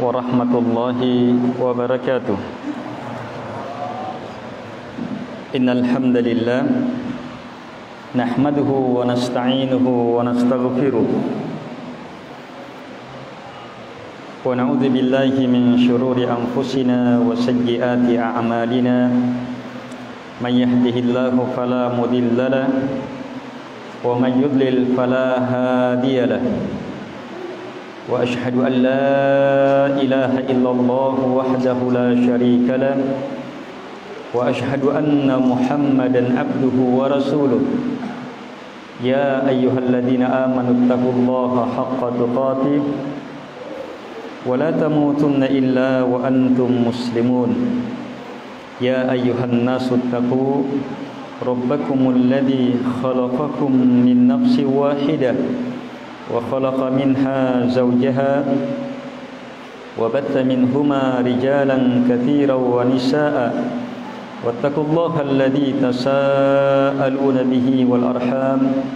warahmatullahi wabarakatuh. Innal hamdalillah nahmaduhu wa nasta'inuhu wa nastaghfiruh wa na'udzu billahi min shururi anfusina wa sayyiati a'malina. Man yahdihillahu fala mudilla lahu wa man yudlil fala hadiya lahu. Wa ashhadu an la ilaha illallah wahdahu la syarika lah wa ashhadu anna Muhammadan abduhu wa rasuluh. Ya ayyuhalladzina amanu taqullaha haqqa tuqatih wa la tamutunna illa wa antum muslimun. Ya ayyuhan nasu taqu rabbakumul ladzi khalaqakum min nafsin wahidah wa khalaqa minha zawjaha wa batta minhuma rijalan katsiran wa nisaa'a wattaqullaha alladzi tasaaluna bihi wal arham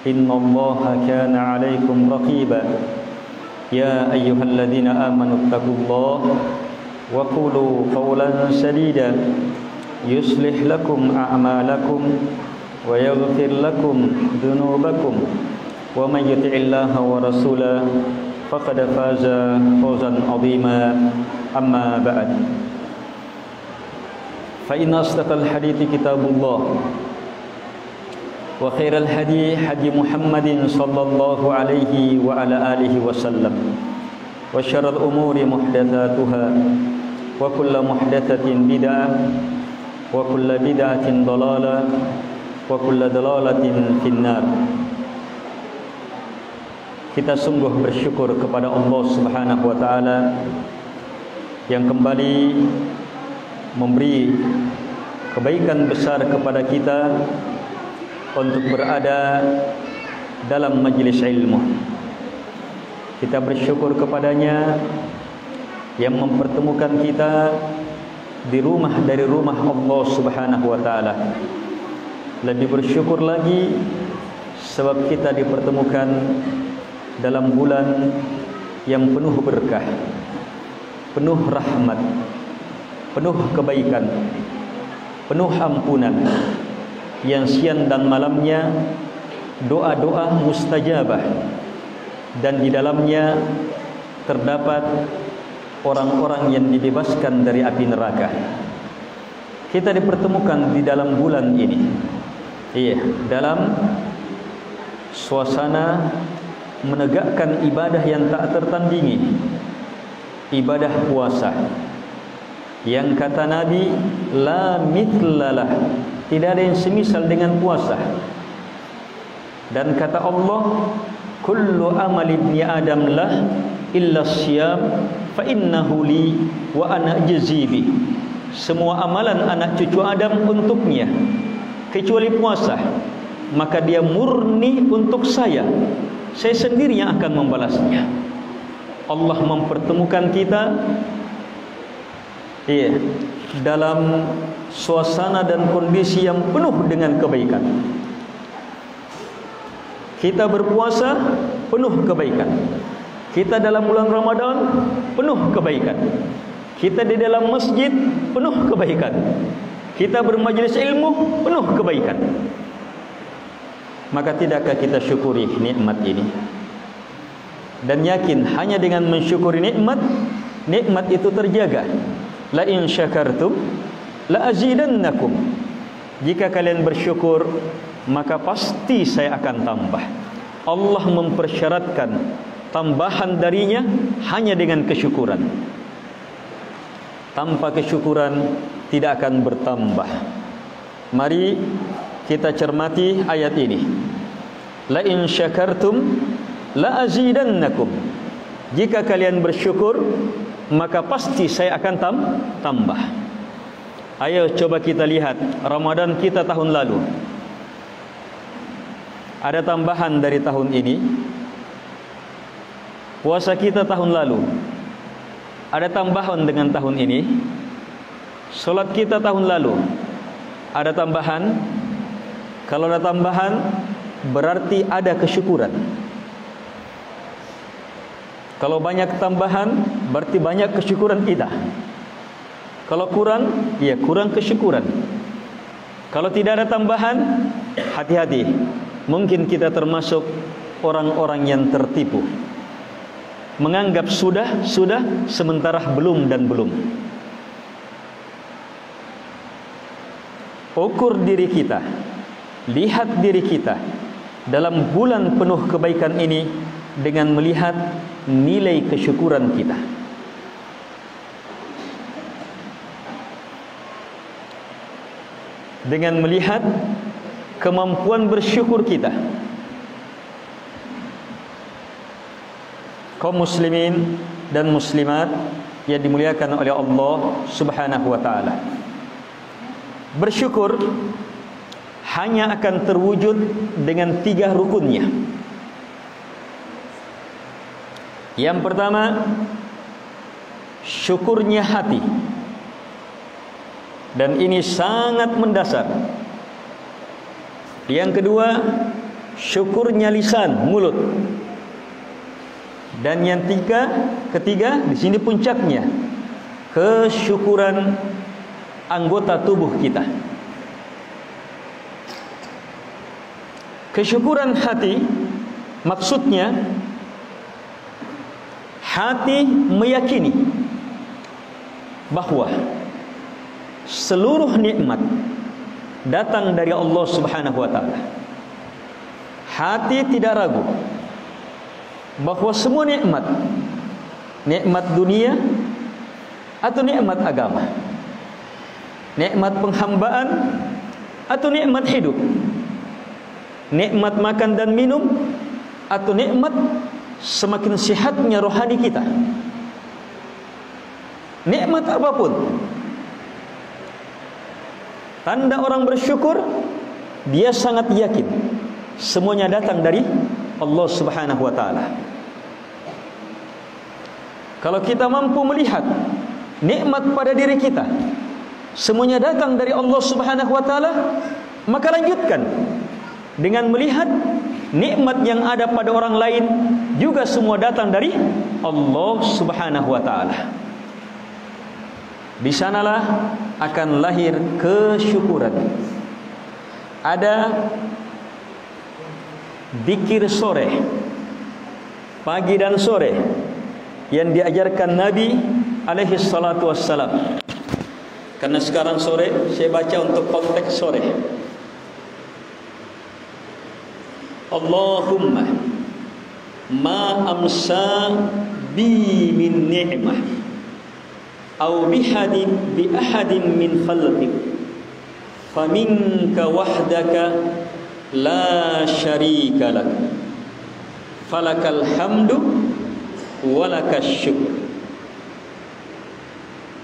innallaha kana 'alaykum raqiba. Ya ayyuhalladzina amanu taqullaha wa qulu qawlan sadida yuslih lakum a'malakum wa yaghfir lakum dhunubakum wa man yuti'illaha wa rasulahu faqad faza fawzan 'azima. Amma ba'd. Fa inna asdaqal hadithi kitabullah wa khairal hadi hadi Muhammadin sallallahu alaihi wa ala alihi wasallam wa syarrul umuri muhdatsatuha wa kullu muhdatsatin bid'ah wa kullu bid'atin dhalalah wa kullu dhalalatin finnar. Kita sungguh bersyukur kepada Allah Subhanahu wa taala yang kembali memberi kebaikan besar kepada kita untuk berada dalam majlis ilmu. Kita bersyukur kepadanya yang mempertemukan kita di rumah dari rumah Allah Subhanahu wa taala. Lebih bersyukur lagi sebab kita dipertemukan dalam bulan yang penuh berkah, penuh rahmat, penuh kebaikan, penuh ampunan, yang siang dan malamnya doa-doa mustajabah, dan di dalamnya terdapat orang-orang yang dibebaskan dari api neraka. Kita dipertemukan di dalam bulan ini, dalam suasana menegakkan ibadah yang tak tertandingi, ibadah puasa yang kata Nabi la mitlalah, tidak ada yang semisal dengan puasa. Dan kata Allah kullu amali ibni adam lah illa siyam fa innahu li wa ana ajzibi. Semua amalan anak cucu Adam untuknya kecuali puasa, maka dia murni untuk saya sendiri yang akan membalasnya. Allah mempertemukan kita dalam suasana dan kondisi yang penuh dengan kebaikan. Kita berpuasa penuh kebaikan. Kita dalam bulan Ramadan penuh kebaikan. Kita di dalam masjid penuh kebaikan. Kita bermajlis ilmu penuh kebaikan. Maka tidakkah kita syukuri nikmat ini? Dan yakin hanya dengan mensyukuri nikmat itu terjaga. La in syakartum la azidannakum. Jika kalian bersyukur, maka pasti saya akan tambah. Allah mempersyaratkan tambahan darinya hanya dengan kesyukuran. Tanpa kesyukuran tidak akan bertambah. Mari kita cermati ayat ini. La in syakartum la azidannakum. Jika kalian bersyukur, maka pasti saya akan tambah. Ayo coba kita lihat Ramadan kita tahun lalu. Ada tambahan dari tahun ini. Puasa kita tahun lalu ada tambahan dengan tahun ini. Salat kita tahun lalu ada tambahan. Kalau ada tambahan berarti ada kesyukuran. Kalau banyak tambahan berarti banyak kesyukuran kita. Kalau kurang, ya kurang kesyukuran. Kalau tidak ada tambahan, hati-hati. Mungkin kita termasuk orang-orang yang tertipu, menganggap sudah, sementara belum dan belum. Ukur diri kita, lihat diri kita dalam bulan penuh kebaikan ini dengan melihat nilai kesyukuran kita. Dengan melihat kemampuan bersyukur kita. Kaum muslimin dan muslimat yang dimuliakan oleh Allah Subhanahu wa taala. Bersyukur hanya akan terwujud dengan 3 rukunnya. Yang pertama, syukurnya hati. Dan ini sangat mendasar. Yang kedua, syukurnya lisan, mulut. Dan yang ketiga, di sini puncaknya, kesyukuran anggota tubuh kita. Kesyukuran hati maksudnya hati meyakini bahwa seluruh nikmat datang dari Allah Subhanahu wa taala. Hati tidak ragu bahwa semua nikmat, nikmat dunia atau nikmat agama, nikmat penghambaan atau nikmat hidup, nikmat makan dan minum atau nikmat semakin sihatnya rohani kita, nikmat apapun, tanda orang bersyukur, dia sangat yakin semuanya datang dari Allah Subhanahu wa taala. Kalau kita mampu melihat nikmat pada diri kita, semuanya datang dari Allah Subhanahu wa taala, maka lanjutkan dengan melihat nikmat yang ada pada orang lain juga semua datang dari Allah Subhanahu wa taala. Di sanalah akan lahir kesyukuran. Ada zikir sore, pagi dan sore yang diajarkan Nabi alaihi salatu wassalam. Karena sekarang sore saya baca untuk konteks sore. Allahumma ma amsa bi min ni'mah aw bi ahadin min khalqik faminka wahdaka la syarika lak falakal hamdu walakas syukur.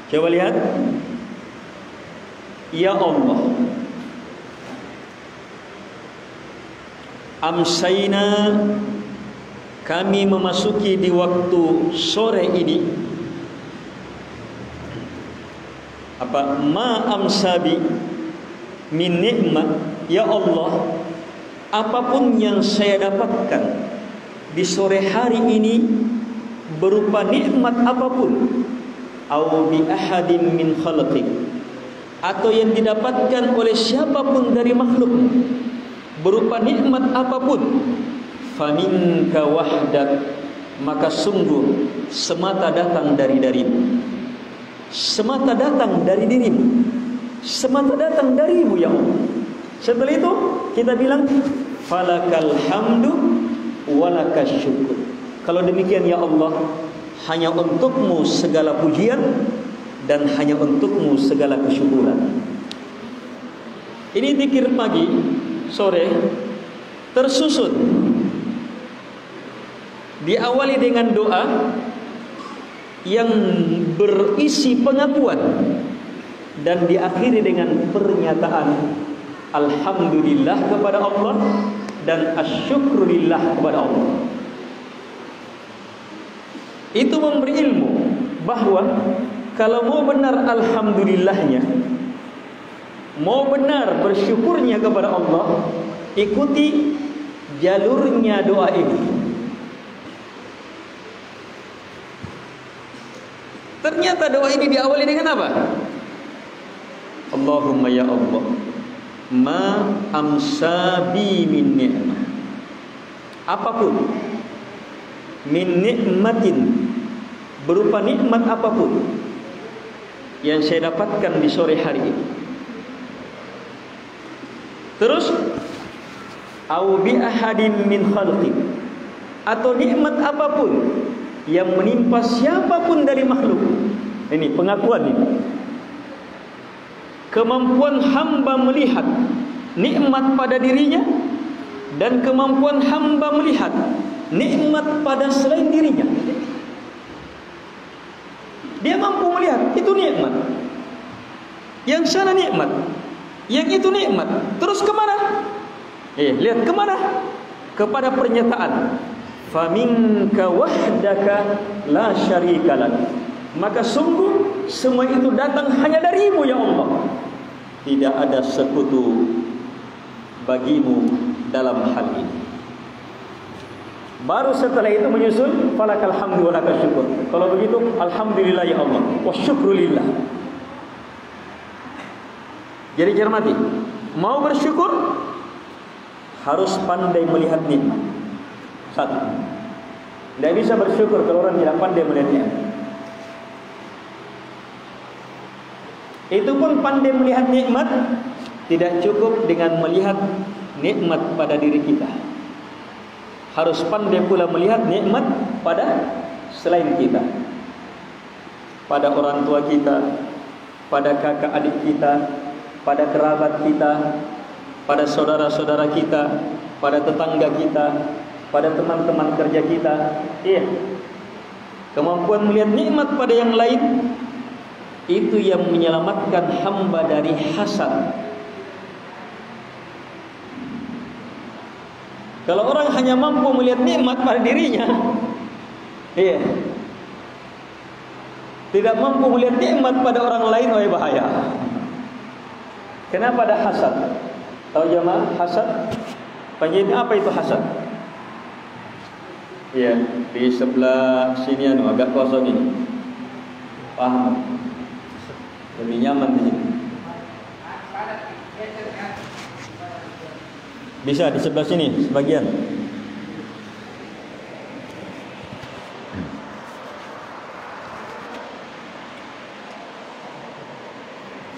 Coba lihat. Ya Allah, amsayna, kami memasuki di waktu sore ini. Apa? Ma amsabi min nikmat. Ya Allah, apapun yang saya dapatkan di sore hari ini berupa nikmat apapun, au bi ahadin min khalqik, atau yang didapatkan oleh siapapun dari makhluk berupa nikmat apapun, faminka wahdak, maka sungguh semata datang dari darimu, semata datang dari dirimu, semata datang darimu ya Allah. Setelah itu kita bilang falakal hamdu walakas syukur. Kalau demikian ya Allah, hanya untukmu segala pujian dan hanya untukmu segala kesyukuran. Ini zikir pagi, sore, tersusun, diawali dengan doa yang berisi pengakuan dan diakhiri dengan pernyataan alhamdulillah kepada Allah dan asyukrulillah kepada Allah. Itu memberi ilmu bahwa kalau mau benar alhamdulillahnya, mau benar bersyukurnya kepada Allah, ikuti jalurnya doa ini. Ternyata doa ini diawali dengan apa? Allahumma ya Allah, ma amsabi min ni'mah, apapun min nikmatin, berupa nikmat apapun yang saya dapatkan di sore hari ini. Terus au bi ahadin min khalqi, atau nikmat apapun yang menimpa siapapun dari makhluk. Ini pengakuan ini. Kemampuan hamba melihat nikmat pada dirinya dan kemampuan hamba melihat nikmat pada selain dirinya. Dia mampu melihat itu nikmat, yang sana nikmat, yang itu nikmat. Terus kemana? Lihat kemana? Kepada pernyataan faminka wahdaka la syarika lak, maka sungguh semua itu datang hanya darimu ya Allah, tidak ada sekutu bagimu dalam hal ini. Baru setelah itu menyusul falakal hamdu wa lakal syukur. Kalau begitu alhamdulillah ya Allah wa syukrulillah. Jadi cermati, mau bersyukur harus pandai melihat nikmat. Satu, tidak bisa bersyukur kalau orang tidak pandai melihat nikmat. Itu pun pandai melihat nikmat tidak cukup dengan melihat nikmat pada diri kita. Harus pandai pula melihat nikmat pada selain kita, pada orang tua kita, pada kakak adik kita, pada kerabat kita, pada saudara-saudara kita, pada tetangga kita, pada teman-teman kerja kita. Iya, kemampuan melihat nikmat pada yang lain itu yang menyelamatkan hamba dari hasad. Kalau orang hanya mampu melihat nikmat pada dirinya, tidak mampu melihat nikmat pada orang lain, wah bahaya. Kenapa ada hasad? Tahu jemaah hasad? Panggil apa itu hasad? Iya, di sebelah sini agak kosong ini. Paham? Lebih nyaman di sini. Bisa di sebelah sini sebagian.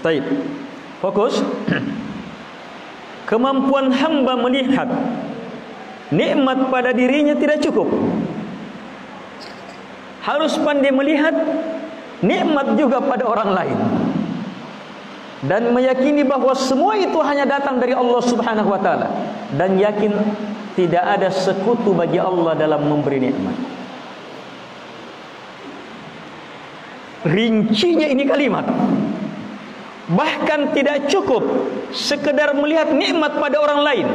Baik. Fokus. Kemampuan hamba melihat nikmat pada dirinya tidak cukup. Harus pandai melihat nikmat juga pada orang lain. Dan meyakini bahwa semua itu hanya datang dari Allah Subhanahu wa taala, dan yakin tidak ada sekutu bagi Allah dalam memberi nikmat. Rincinya ini kalimat. Bahkan tidak cukup sekedar melihat nikmat pada orang lain,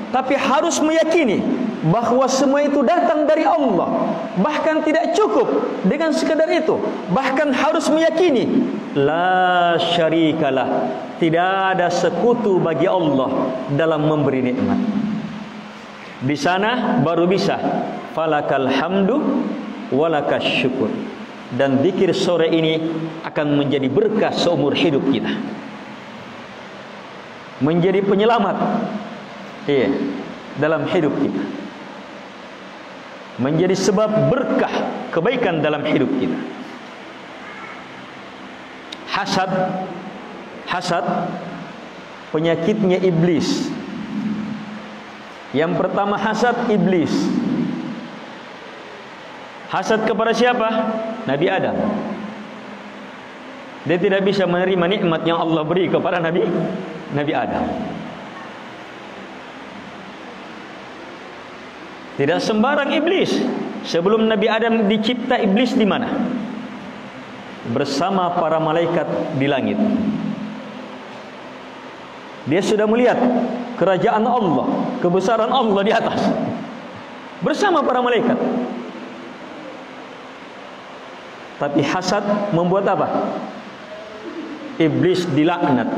tapi harus meyakini bahwa semua itu datang dari Allah. Bahkan tidak cukup dengan sekedar itu, bahkan harus meyakini la syarikalah, tidak ada sekutu bagi Allah dalam memberi nikmat. Di sana baru bisa falakal hamdu walakas syukur. Dan zikir sore ini akan menjadi berkah seumur hidup kita, menjadi penyelamat dalam hidup kita, menjadi sebab berkah kebaikan dalam hidup kita. Hasad penyakitnya iblis. Yang pertama hasad iblis. Hasad kepada siapa? Nabi Adam. Dia tidak bisa menerima nikmat yang Allah beri kepada Nabi Adam. Tidak sembarang iblis. Sebelum Nabi Adam dicipta, iblis di mana? Bersama para malaikat di langit. Dia sudah melihat kerajaan Allah, kebesaran Allah di atas, bersama para malaikat. Tapi hasad membuat apa? Iblis dilaknat.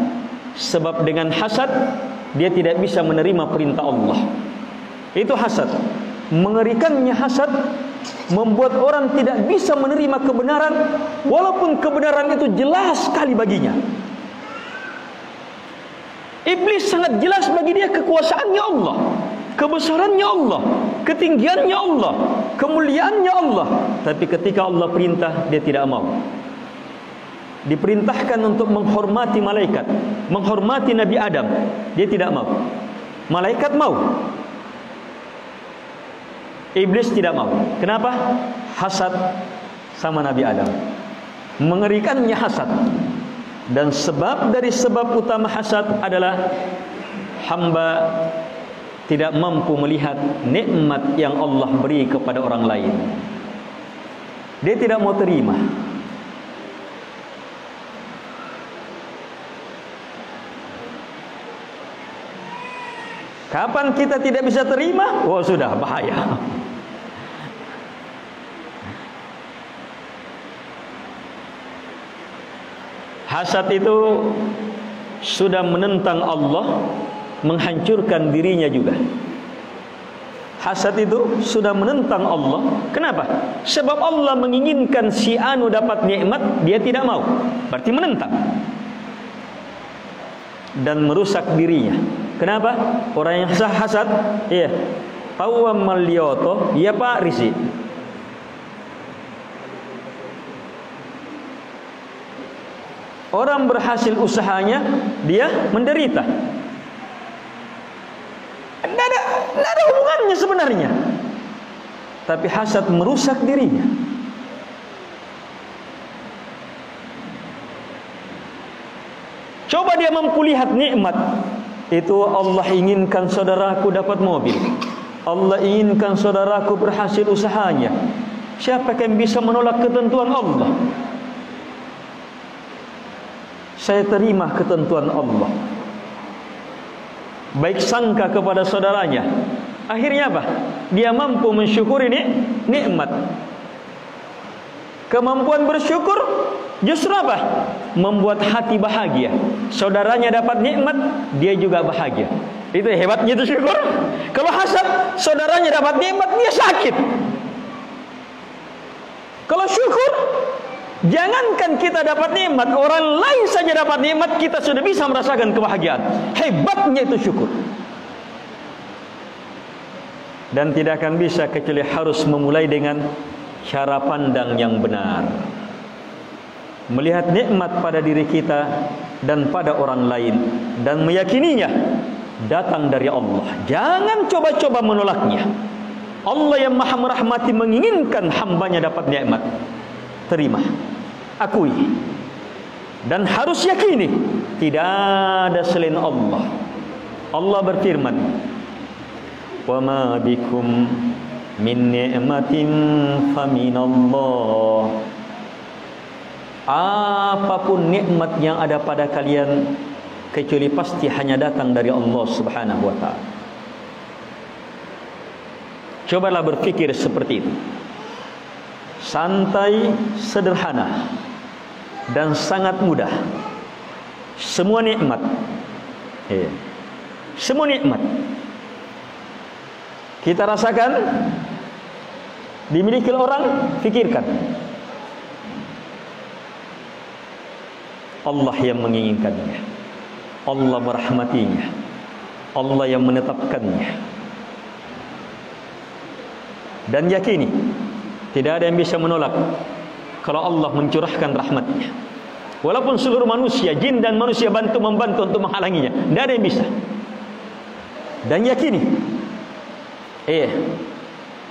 Sebab dengan hasad dia tidak bisa menerima perintah Allah. Itu hasad. Mengerikannya hasad membuat orang tidak bisa menerima kebenaran, walaupun kebenaran itu jelas sekali baginya. Iblis sangat jelas bagi dia kekuasaannya Allah, kebesarannya Allah, ketinggiannya Allah, kemuliaannya Allah. Tapi ketika Allah perintah, dia tidak mau. Diperintahkan untuk menghormati malaikat, menghormati Nabi Adam, dia tidak mau. Malaikat mau, Iblis tidak mau. Kenapa? Hasad sama Nabi Adam. Mengerikannya hasad. Dan sebab dari sebab utama hasad adalah hamba tidak mampu melihat nikmat yang Allah beri kepada orang lain. Dia tidak mau terima. Kapan kita tidak bisa terima? Oh, sudah bahaya. Hasad itu sudah menentang Allah, menghancurkan dirinya juga. Hasad itu sudah menentang Allah. Kenapa? Sebab Allah menginginkan si anu dapat nikmat, dia tidak mau. Berarti menentang dan merusak dirinya. Kenapa? Orang yang hasad, iya, tawa malioto, iya Pak Risi. Orang berhasil usahanya, dia menderita. Tidak ada hubungannya sebenarnya. Tapi hasad merusak dirinya. Coba dia mampu lihat nikmat. Itu Allah inginkan saudaraku dapat mobil, Allah inginkan saudaraku berhasil usahanya. Siapa yang bisa menolak ketentuan Allah? Saya terima ketentuan Allah, baik sangka kepada saudaranya. Akhirnya apa? Dia mampu mensyukuri nikmat. Kemampuan bersyukur justru apa? Membuat hati bahagia. Saudaranya dapat nikmat, dia juga bahagia. Itu hebatnya itu syukur. Kalau hasad, saudaranya dapat nikmat, dia sakit. Kalau syukur, jangankan kita dapat nikmat, orang lain saja dapat nikmat, kita sudah bisa merasakan kebahagiaan. Hebatnya itu syukur. Dan tidak akan bisa kecuali harus memulai dengan cara pandang yang benar, melihat nikmat pada diri kita dan pada orang lain, dan meyakininya datang dari Allah. Jangan coba-coba menolaknya. Allah yang maha merahmati menginginkan hambanya dapat nikmat. Terima, akui, dan harus yakini tidak ada selain Allah. Allah berfirman, wa ma bikum min ni'matin faminallah. Apapun nikmat yang ada pada kalian, kecuali pasti hanya datang dari Allah Subhanahu wa ta'ala. Cobalah berpikir seperti itu. Santai, sederhana, dan sangat mudah. Semua nikmat, semua nikmat kita rasakan, dimiliki orang, fikirkan Allah yang menginginkannya, Allah merahmatinya, Allah yang menetapkannya. Dan yakini tidak ada yang bisa menolak kalau Allah mencurahkan rahmatnya. Walaupun seluruh manusia, jin dan manusia membantu untuk menghalanginya, tidak ada yang bisa. Dan yakini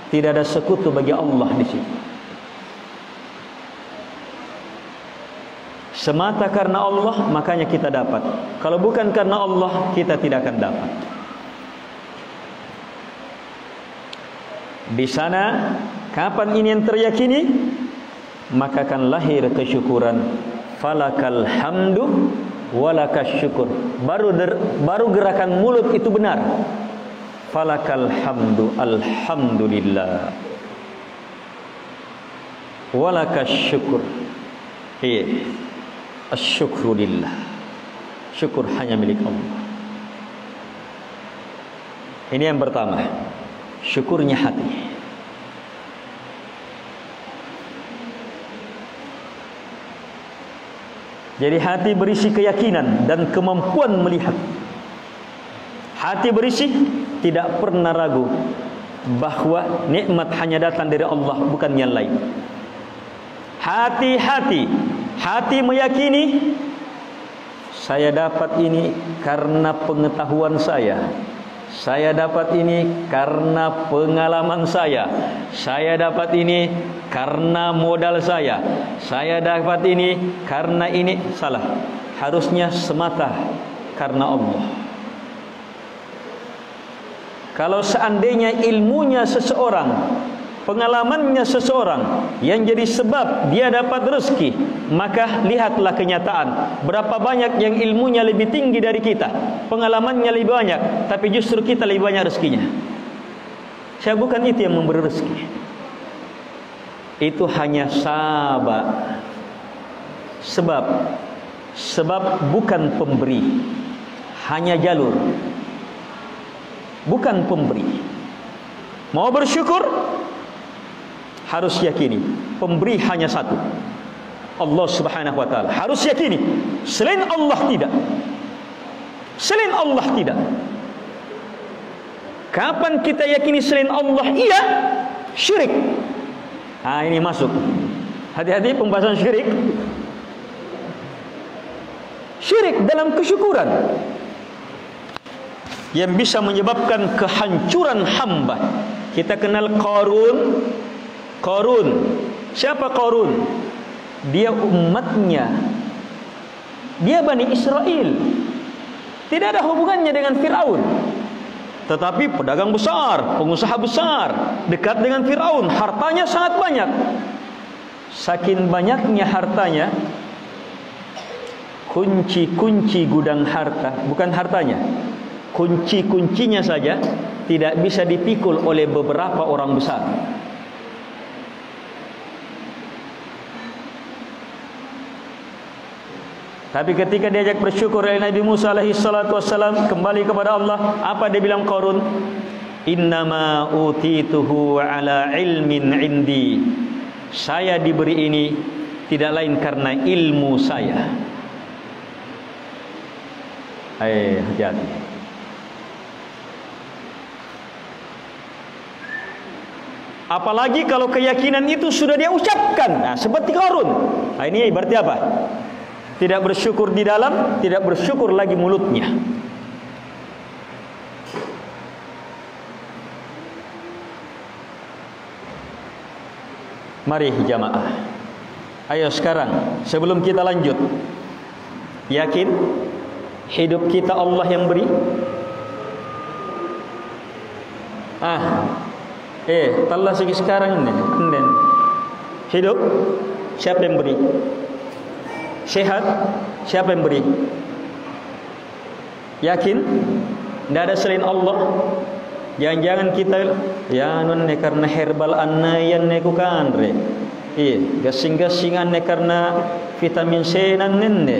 tidak ada sekutu bagi Allah di sini. Semata karena Allah, makanya kita dapat. Kalau bukan karena Allah, kita tidak akan dapat. Di sana, kapan ini yang teryakini, maka akan lahir kesyukuran. Falakal hamdu walakas syukur. Baru gerakan mulut itu benar. Falakal hamdu, alhamdulillah, walakas syukur. Asyukrulillah, syukur hanya milik Allah. Ini yang pertama, syukurnya hati. Jadi hati berisi keyakinan dan kemampuan melihat. Hati berisi tidak pernah ragu bahwa nikmat hanya datang dari Allah, bukan yang lain. Hati meyakini saya dapat ini karena pengetahuan saya. Saya dapat ini karena pengalaman saya. Saya dapat ini karena modal saya. Saya dapat ini karena ini. Salah. Harusnya semata karena Allah. Kalau seandainya ilmunya seseorang, pengalamannya seseorang yang jadi sebab dia dapat rezeki, maka lihatlah kenyataan. Berapa banyak yang ilmunya lebih tinggi dari kita, pengalamannya lebih banyak, tapi justru kita lebih banyak rezekinya. Saya bukan itu yang memberi rezeki. Itu hanya sebab bukan pemberi, hanya jalur, bukan pemberi. Mau bersyukur harus yakini pemberi hanya satu, Allah Subhanahu wa taala. Harus yakini selain Allah tidak. Selain Allah tidak. Kapan kita yakini selain Allah? Iya, syirik. Ini masuk. Hati-hati pembahasan syirik. Syirik dalam kesyukuran yang bisa menyebabkan kehancuran hamba. Kita kenal Qarun. Siapa Qarun? Dia umatnya. Dia Bani Israel. Tidak ada hubungannya dengan Fir'aun. Tetapi pedagang besar, pengusaha besar, dekat dengan Fir'aun, hartanya sangat banyak. Saking banyaknya hartanya, kunci-kunci gudang harta, bukan hartanya, kunci-kuncinya saja tidak bisa dipikul oleh beberapa orang besar. Tapi ketika diajak bersyukur oleh Nabi Musa alaihi salatu wassalam, kembali kepada Allah, apa dia bilang Qarun? Innama utituhu ala ilmin indi. Saya diberi ini tidak lain karena ilmu saya. Hati-hati. Apalagi kalau keyakinan itu sudah dia ucapkan. Seperti Qarun. Ini berarti apa? Tidak bersyukur di dalam, tidak bersyukur lagi mulutnya. Mari jamaah. Ayo sekarang sebelum kita lanjut, yakin hidup kita Allah yang beri? Tallah segi sekarang ini. Hidup siapa yang beri? Sehat siapa yang beri? Yakin tidak ada selain Allah? Jangan-jangan kita karena herbal annayan neku kanre. Gasing-gasing anne karena vitamin C nanne.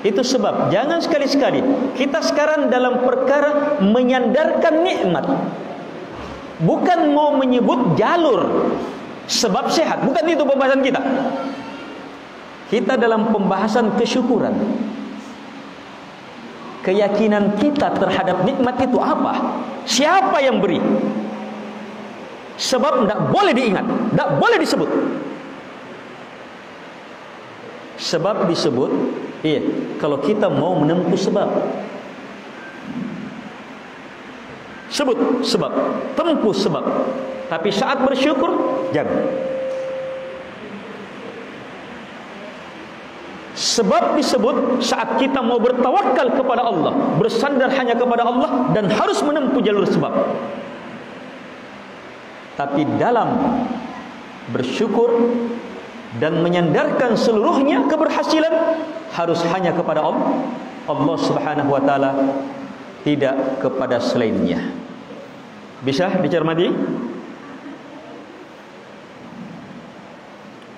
Itu sebab jangan sekali-sekali kita sekarang dalam perkara menyandarkan nikmat, bukan mau menyebut jalur sebab sehat, bukan itu pembahasan kita. Kita dalam pembahasan kesyukuran. Keyakinan kita terhadap nikmat itu apa? Siapa yang beri? Sebab tidak boleh diingat, tidak boleh disebut. Sebab disebut, kalau kita mau menempuh sebab. Sebut sebab, tempuh sebab. Tapi saat bersyukur, jangan. Sebab disebut saat kita mau bertawakal kepada Allah, bersandar hanya kepada Allah dan harus menempuh jalur sebab. Tapi dalam bersyukur dan menyandarkan seluruhnya keberhasilan harus hanya kepada Allah Subhanahu wa taala, tidak kepada selainnya. Bisa dicermati?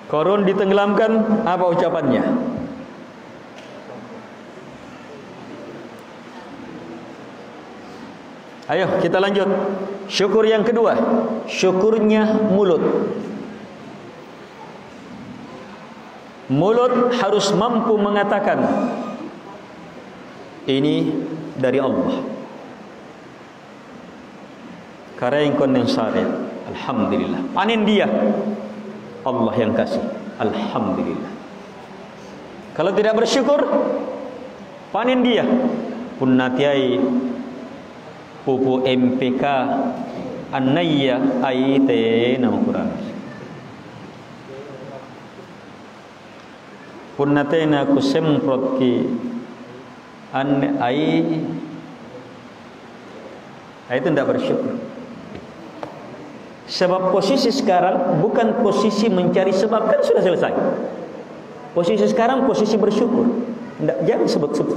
Qarun ditenggelamkan, apa ucapannya? Ayo kita lanjut. Syukur yang kedua, syukurnya mulut. Mulut harus mampu mengatakan ini dari Allah. Karena yang kondensari, alhamdulillah. Panen dia, Allah yang kasih, alhamdulillah. Kalau tidak bersyukur, panen dia. Pun natiai pupu MPK anaya aite nama Quran. Pun natena ku semprot ki an ai itu tidak bersyukur. Sebab posisi sekarang bukan posisi mencari sebab, kan sudah selesai. Posisi sekarang posisi bersyukur. Jangan sebut-sebut.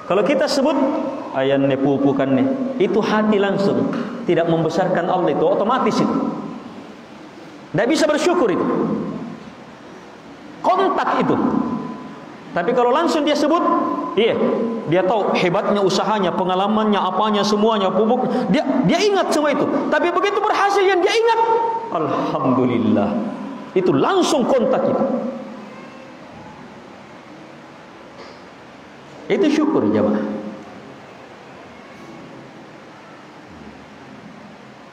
Kalau kita sebut ayan ne pupukan ne, itu hati langsung tidak membesarkan Allah, itu otomatis itu. Tidak bisa bersyukur itu. Kontak itu. Tapi kalau langsung dia sebut, iya, dia tahu hebatnya usahanya, pengalamannya, apanya, semuanya, pupuk, dia ingat semua itu. Tapi begitu berhasil yang dia ingat, alhamdulillah. Itu langsung kontak itu. Itu syukur jemaah.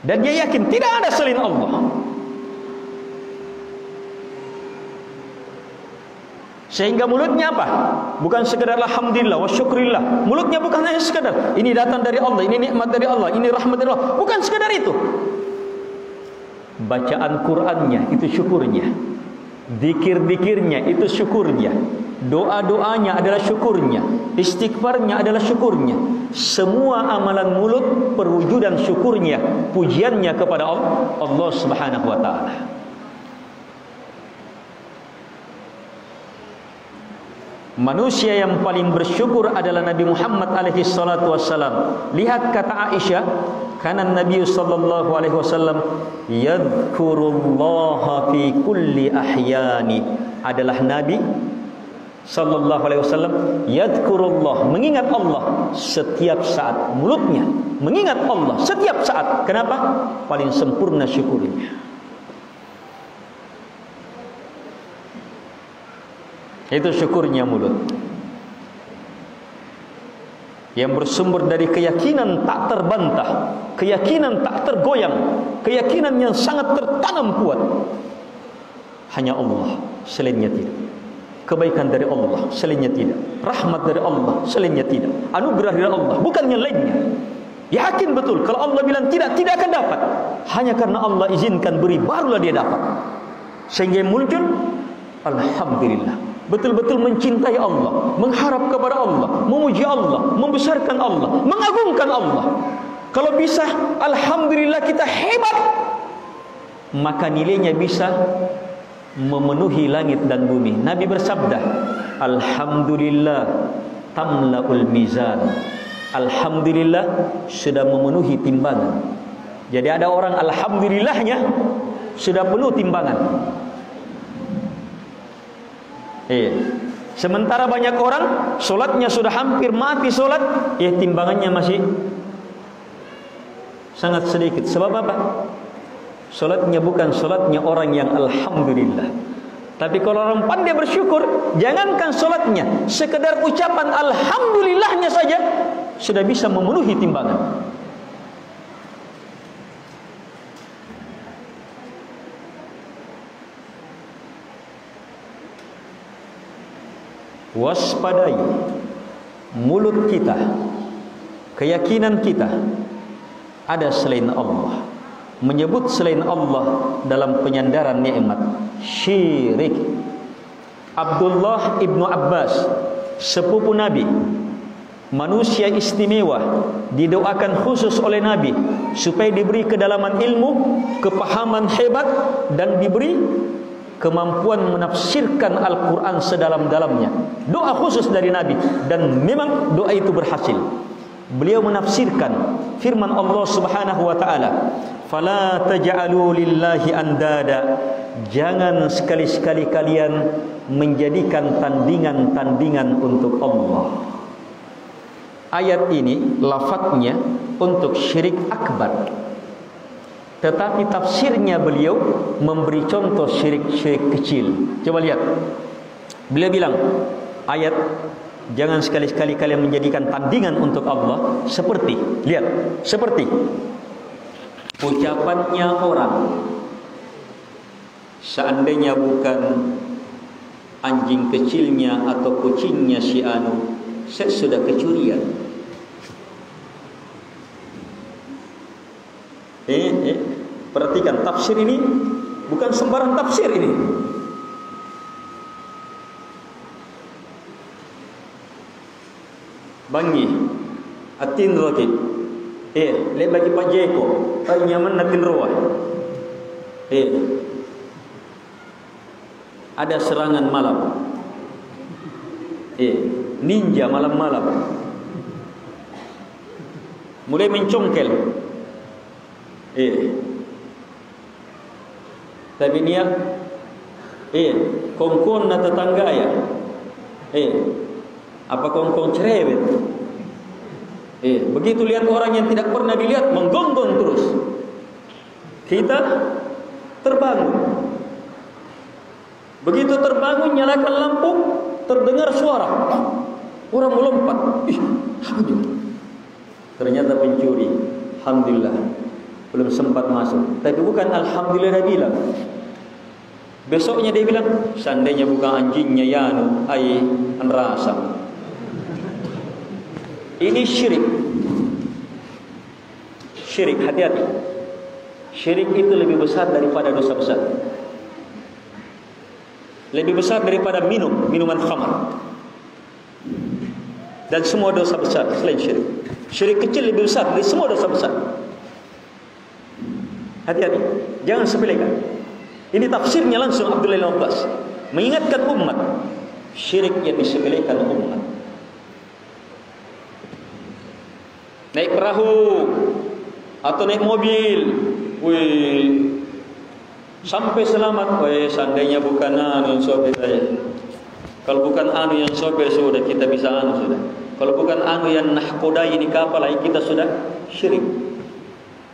Dan dia yakin tidak ada selain Allah. Sehingga mulutnya apa? Bukan sekedar alhamdulillah wa syukrillah. Mulutnya bukan hanya sekedar ini datang dari Allah, ini nikmat dari Allah, ini rahmat dari Allah. Bukan sekedar itu. Bacaan Qur'annya itu syukurnya. Zikir-zikirnya itu syukurnya. Doa-doanya adalah syukurnya. Istighfarnya adalah syukurnya. Semua amalan mulut perwujudan syukurnya, pujiannya kepada Allah Subhanahu wa taala. Manusia yang paling bersyukur adalah Nabi Muhammad alaihi salatu wassalam. Lihat kata Aisyah, kana Nabi sallallahu alaihi wasallam yadhkurullaha fi kulli ahyani. Adalah Nabi sallallahu alaihi wasallam yadhkurullah, mengingat Allah setiap saat. Mulutnya mengingat Allah setiap saat. Kenapa? Paling sempurna syukurnya. Itu syukurnya mulut yang bersumber dari keyakinan tak terbantah, keyakinan tak tergoyang, keyakinan yang sangat tertanam kuat. Hanya Allah, selainnya tidak. Kebaikan dari Allah, selainnya tidak. Rahmat dari Allah, selainnya tidak. Anugerah dari Allah, bukan yang lainnya. Yakin betul kalau Allah bilang tidak, tidak akan dapat. Hanya karena Allah izinkan beri, barulah dia dapat. Sehingga muncul alhamdulillah. Betul-betul mencintai Allah, mengharap kepada Allah, memuji Allah, membesarkan Allah, mengagungkan Allah. Kalau bisa, alhamdulillah kita hebat, maka nilainya bisa memenuhi langit dan bumi. Nabi bersabda, alhamdulillah tamlaul mizan. Alhamdulillah sudah memenuhi timbangan. Jadi ada orang alhamdulillahnya sudah penuh timbangan. Sementara banyak orang solatnya sudah hampir mati solat, timbangannya masih sangat sedikit. Sebab apa? Solatnya bukan solatnya orang yang alhamdulillah. Tapi kalau orang pandai bersyukur, jangankan solatnya, sekedar ucapan alhamdulillahnya saja sudah bisa memenuhi timbangan. Waspadai mulut kita, keyakinan kita ada selain Allah. Menyebut selain Allah dalam penyandaran nikmat syirik. Abdullah ibnu Abbas, sepupu Nabi, manusia istimewa, didoakan khusus oleh Nabi supaya diberi kedalaman ilmu, kepahaman hebat, dan diberi kemampuan menafsirkan Al-Quran sedalam-dalamnya. Doa khusus dari Nabi, dan memang doa itu berhasil. Beliau menafsirkan firman Allah Subhanahu wa taala, "Fala taj'alu lillahi andada." Jangan sekali-sekali kalian menjadikan tandingan-tandingan untuk Allah. Ayat ini lafadznya untuk syirik akbar. tetapi tafsirnya beliau memberi contoh syirik-syirik kecil. Coba lihat. Beliau bilang, ayat jangan sekali-sekali kalian menjadikan tandingan untuk Allah seperti, lihat, seperti ucapannya orang, seandainya bukan anjing kecilnya atau kucingnya si anu, saya sudah kecurian. Perhatikan, tafsir ini bukan sembarang tafsir ini. Bangi atin roti. Le bagi Pak Jeko, ay nyaman natin ruah. Ada serangan malam. Ninja malam-malam. Mulai mencongkel. Tapi niya kongkong na tetangga ya. Apa kongkong cerewet. Begitu lihat orang yang tidak pernah dilihat menggonggong terus. Kita terbangun. Begitu terbangun nyalakan lampu, terdengar suara. Orang melompat. Ternyata pencuri. Alhamdulillah. Belum sempat masuk. Tapi bukan alhamdulillah dia bilang. Besoknya dia bilang, seandainya bukan anjingnya Yanu, ai anrasa. Ini syirik. Syirik, hati-hati. Syirik itu lebih besar daripada dosa besar. Lebih besar daripada minuman khamar. Dan semua dosa besar selain syirik. Syirik kecil lebih besar dari semua dosa besar. Hati-hati, jangan sepelekan. Ini tafsirnya langsung Abdullah bin Abbas mengingatkan umat syirik yang disepelekan umat. Naik perahu atau naik mobil, sampai selamat. Seandainya bukan anu yang sopir saja. Kalau bukan anu yang sopir sudah kita bisa anu sudah. Kalau bukan anu yang nahkodai di kapal kita sudah syirik.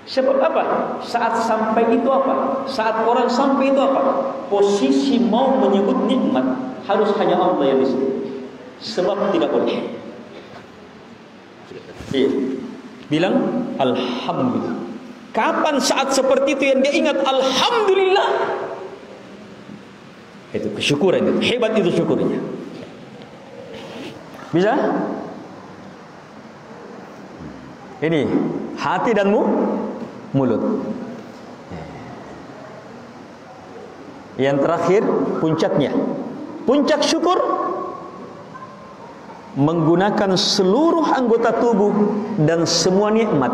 Sebab apa? Saat sampai itu apa? Saat orang sampai itu apa? Posisi mau menyebut nikmat harus hanya Allah yang disebut. Sebab tidak boleh. Bilang alhamdulillah. Kapan saat seperti itu yang dia ingat alhamdulillah? Itu kesyukuran itu. Hebat itu syukurnya. Bisa? Ini hati dan mulut. Yang terakhir puncaknya. Puncak syukur menggunakan seluruh anggota tubuh dan semua nikmat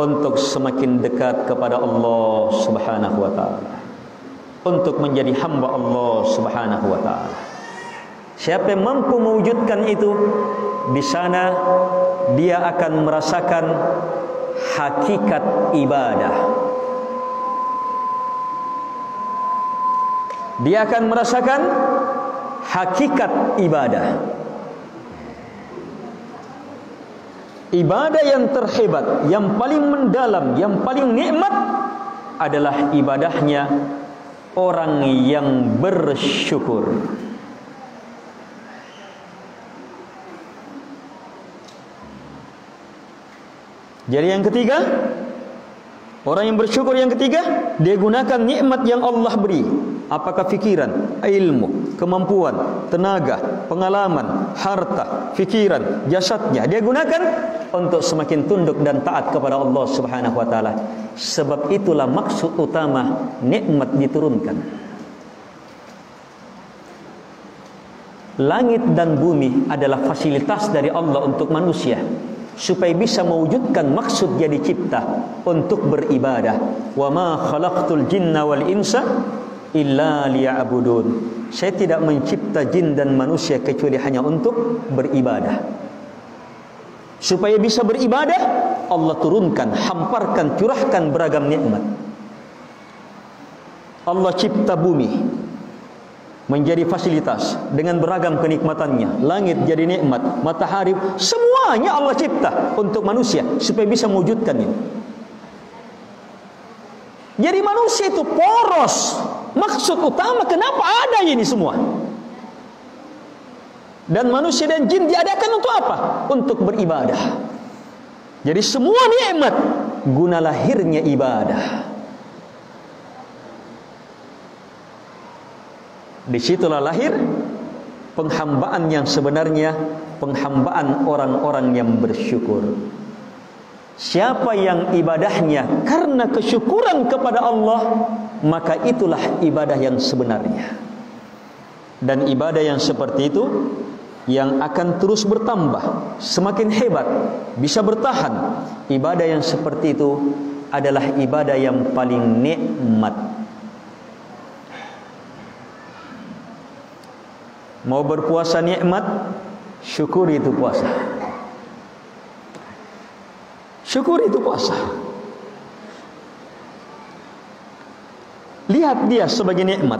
untuk semakin dekat kepada Allah Subhanahu wa taala. Untuk menjadi hamba Allah Subhanahu wa taala. Siapa yang mampu mewujudkan itu, di sana dia akan merasakan hakikat ibadah. Dia akan merasakan hakikat ibadah. Ibadah yang terhebat, yang paling mendalam, yang paling nikmat adalah ibadahnya orang yang bersyukur. Jadi yang ketiga, orang yang bersyukur yang ketiga, dia gunakan nikmat yang Allah beri. Apakah fikiran, ilmu, kemampuan, tenaga, pengalaman, harta, fikiran, jasadnya, dia gunakan untuk semakin tunduk dan taat kepada Allah Subhanahu wa taala. Sebab itulah maksud utama nikmat diturunkan. Langit dan bumi adalah fasilitas dari Allah untuk manusia, supaya bisa mewujudkan maksud dia dicipta untuk beribadah. Wa ma khalaqtul jinna wal insa illa liya'budun. Saya tidak mencipta jin dan manusia kecuali hanya untuk beribadah. Supaya bisa beribadah, Allah turunkan, hamparkan, curahkan beragam nikmat. Allah cipta bumi menjadi fasilitas dengan beragam kenikmatannya. Langit jadi nikmat, matahari, semuanya Allah cipta untuk manusia supaya bisa mewujudkan ini. Jadi manusia itu poros. Maksud utama kenapa ada ini semua. Dan manusia dan jin diadakan untuk apa? Untuk beribadah. Jadi semua nikmat guna lahirnya ibadah. Disitulah lahir penghambaan yang sebenarnya, penghambaan orang-orang yang bersyukur. Siapa yang ibadahnya karena kesyukuran kepada Allah, maka itulah ibadah yang sebenarnya. Dan ibadah yang seperti itu yang akan terus bertambah, semakin hebat, bisa bertahan. Ibadah yang seperti itu adalah ibadah yang paling nikmat. Mau berpuasa nikmat, syukuri itu puasa. Syukuri itu puasa. Lihat dia sebagai nikmat.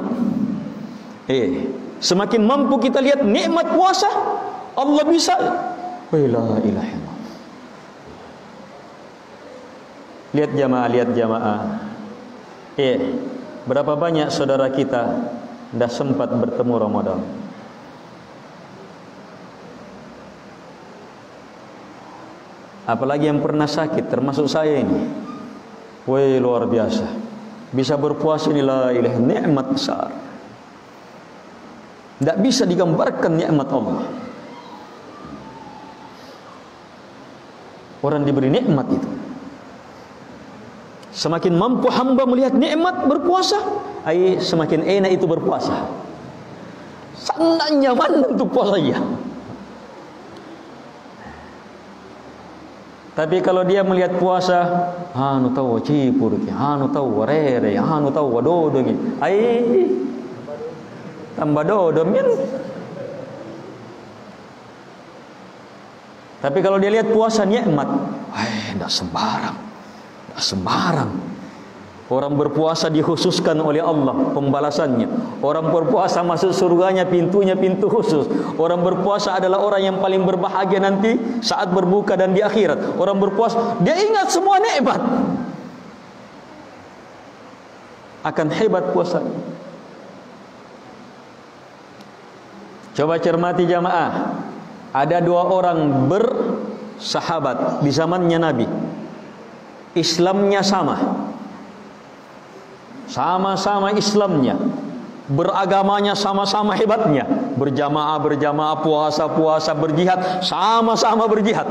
Semakin mampu kita lihat nikmat puasa, Allah bisa. La ilaha illallah. Lihat jamaah. Berapa banyak saudara kita dah sempat bertemu Ramadan. Apalagi yang pernah sakit, termasuk saya ini. Luar biasa. Bisa berpuasa ini la ilaha, nikmat besar. Tidak bisa digambarkan nikmat Allah. Orang diberi nikmat itu, semakin mampu hamba melihat nikmat berpuasa, semakin enak itu berpuasa. Sangat nyaman untuk puasa ya. Tapi kalau dia melihat puasa, anu tahu cipur, anu tahu warere, anu tahu wadodo gitu, tambah dodo min. Tapi kalau dia lihat puasa nikmat, tidak sembarang. Orang berpuasa dikhususkan oleh Allah pembalasannya. Orang berpuasa masuk surganya pintunya pintu khusus. Orang berpuasa adalah orang yang paling berbahagia nanti saat berbuka dan di akhirat. Orang berpuasa dia ingat semua nikmat. Akan hebat puasa. Coba cermati jamaah. Ada dua orang bersahabat di zamannya Nabi. Islamnya sama-sama Islamnya, beragamanya sama-sama hebatnya, berjamaah puasa berjihad, sama-sama berjihad,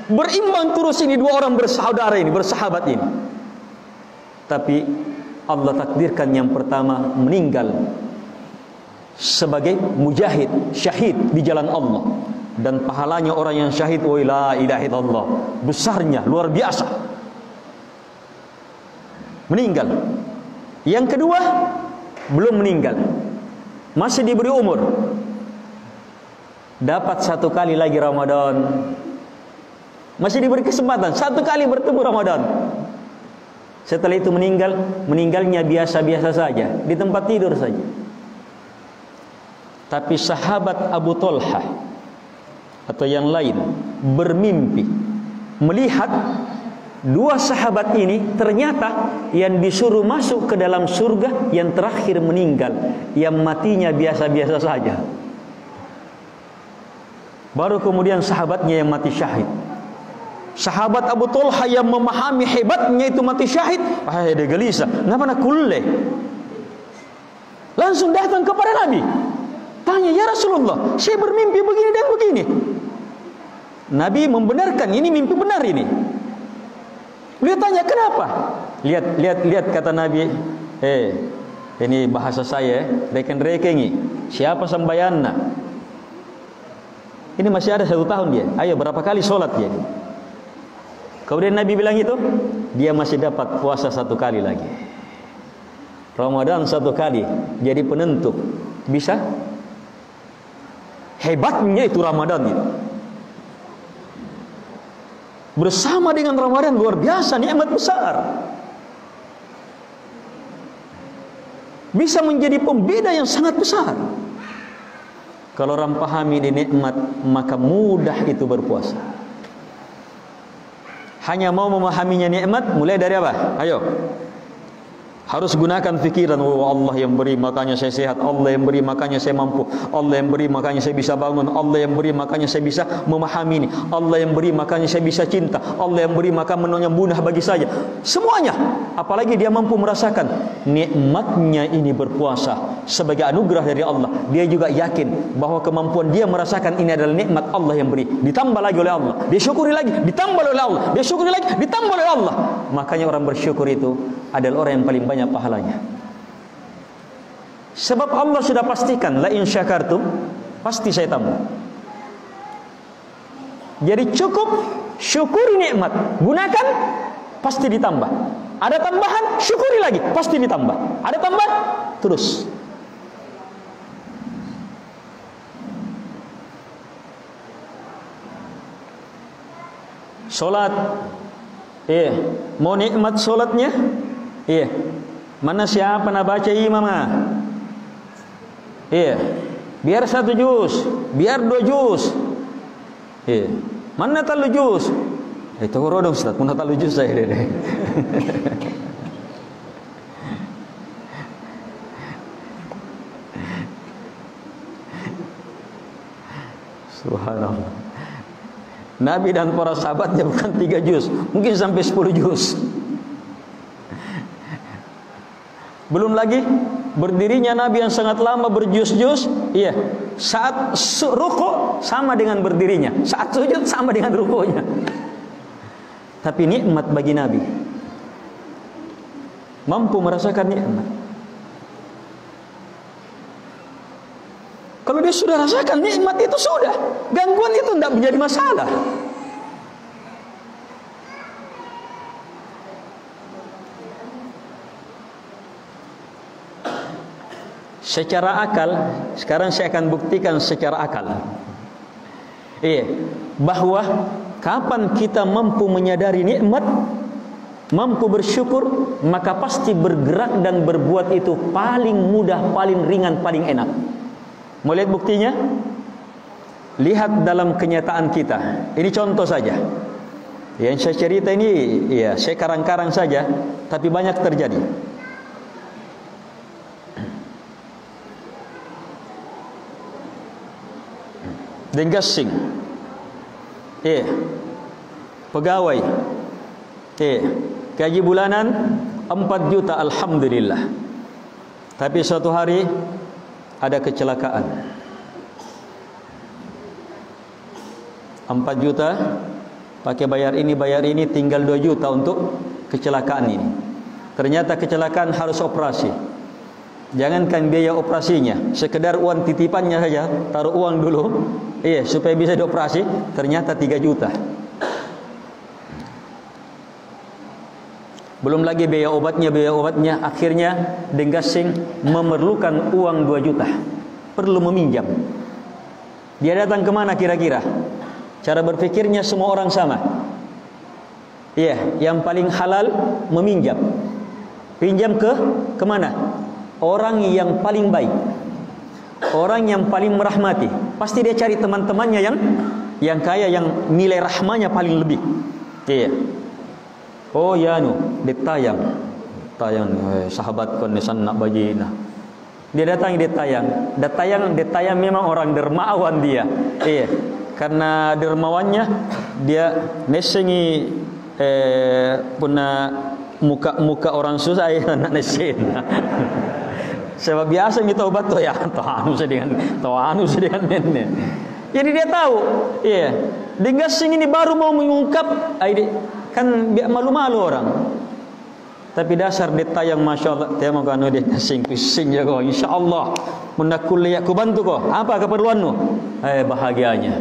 berimbang terus ini dua orang bersaudara ini, bersahabat ini. Tapi Allah takdirkan yang pertama meninggal sebagai mujahid, syahid di jalan Allah, dan pahalanya orang yang syahid, la ilaha illallah, besarnya luar biasa. Meninggal. Yang kedua belum meninggal, masih diberi umur, dapat satu kali lagi Ramadan, masih diberi kesempatan satu kali bertemu Ramadan. Setelah itu meninggalnya biasa-biasa saja, di tempat tidur saja. Tapi sahabat Abu Talha atau yang lain bermimpi melihat dua sahabat ini ternyata yang disuruh masuk ke dalam surga yang terakhir meninggal, yang matinya biasa-biasa saja. Baru kemudian sahabatnya yang mati syahid. Sahabat Abu Talha yang memahami hebatnya itu mati syahid, dia gelisah, ngapa kulle? Langsung datang kepada Nabi, tanya, ya Rasulullah, saya bermimpi begini dan begini. Nabi membenarkan, ini mimpi benar ini. Beliau tanya, kenapa? Lihat kata Nabi, ini bahasa saya, reken-rekengi, siapa sembayanna? Ini masih ada 1 tahun dia. Ayo berapa kali sholat dia? Kemudian Nabi bilang itu, dia masih dapat puasa 1 kali lagi. Ramadan 1 kali, jadi penentu. Bisa? Hebatnya itu Ramadan itu. Bersama dengan Ramadan luar biasa, nikmat besar. Bisa menjadi pembeda yang sangat besar. Kalau orang pahami di nikmat, maka mudah itu berpuasa. Hanya mau memahaminya nikmat, mulai dari apa? Ayo. Harus gunakan fikiran, oh Allah yang beri makanya saya sehat, Allah yang beri makanya saya mampu, Allah yang beri makanya saya bisa bangun, Allah yang beri makanya saya bisa memahami ini, Allah yang beri makanya saya bisa cinta, Allah yang beri maka menunya mudah bagi saya. Semuanya, apalagi dia mampu merasakan nikmatnya ini berpuasa sebagai anugerah dari Allah. Dia juga yakin bahwa kemampuan dia merasakan ini adalah nikmat Allah yang beri, ditambah lagi oleh Allah, dia syukuri lagi, ditambah oleh Allah, dia syukuri lagi, ditambah oleh Allah. Makanya orang bersyukur itu adalah orang yang paling banyak pahalanya. Sebab Allah sudah pastikan, la in syakartum, pasti saya tambah. Jadi cukup syukuri nikmat, gunakan, pasti ditambah. Ada tambahan, syukuri lagi, pasti ditambah. Ada tambah, terus. Solat, mau nikmat solatnya, mana siapa nak baca imam? Biar 1 juz, biar 2 juz. Mana 3 juz? Itu rodong Ustaz, mana 3 juz saya deh. Subhanallah. Nabi dan para sahabatnya bukan 3 juz, mungkin sampai 10 juz. Belum lagi berdirinya Nabi yang sangat lama berjuz-juz, saat rukuk sama dengan berdirinya, saat sujud sama dengan rukuknya. Tapi nikmat bagi Nabi, mampu merasakan nikmat. Kalau dia sudah rasakan nikmat itu sudah, gangguan itu tidak menjadi masalah. Secara akal, sekarang saya akan buktikan secara akal. Bahwa kapan kita mampu menyadari nikmat, mampu bersyukur, maka pasti bergerak dan berbuat itu paling mudah, paling ringan, paling enak. Mau lihat buktinya? Lihat dalam kenyataan kita. Ini contoh saja. Yang saya cerita ini, saya karang-karang saja, tapi banyak terjadi. Denggasing, pegawai, gaji bulanan 4 juta, alhamdulillah. Tapi suatu hari ada kecelakaan. 4 juta pakai bayar ini, tinggal 2 juta untuk kecelakaan ini. Ternyata kecelakaan harus operasi. Jangankan biaya operasinya, sekedar uang titipannya saja, taruh uang dulu, supaya bisa dioperasi, ternyata 3 juta. Belum lagi biaya obatnya, akhirnya Denggasing memerlukan uang 2 juta, perlu meminjam. Dia datang kemana kira-kira? Cara berpikirnya semua orang sama. Yang paling halal meminjam. Pinjam kemana? Orang yang paling baik, orang yang paling merahmati. Pasti dia cari teman-temannya yang kaya, yang nilai rahmanya paling lebih. Oh ya ditayang sahabat kondesan nak bajina. Dia datang ditayang memang orang dermawan dia. Karena dermawannya dia nesengi punya muka orang susah nak nesen. Sebab biasa kita obat tuh anu sedang nenek. Jadi dia tahu, Denggasing ini baru mau mengungkap, kan malu-malu orang. Tapi dasar ditayang, masya Allah, dia mau kanu dia pusing ya kau, insya Allah, mendakul lihat ku bantu kau. Apa keperluanmu? Bahagianya.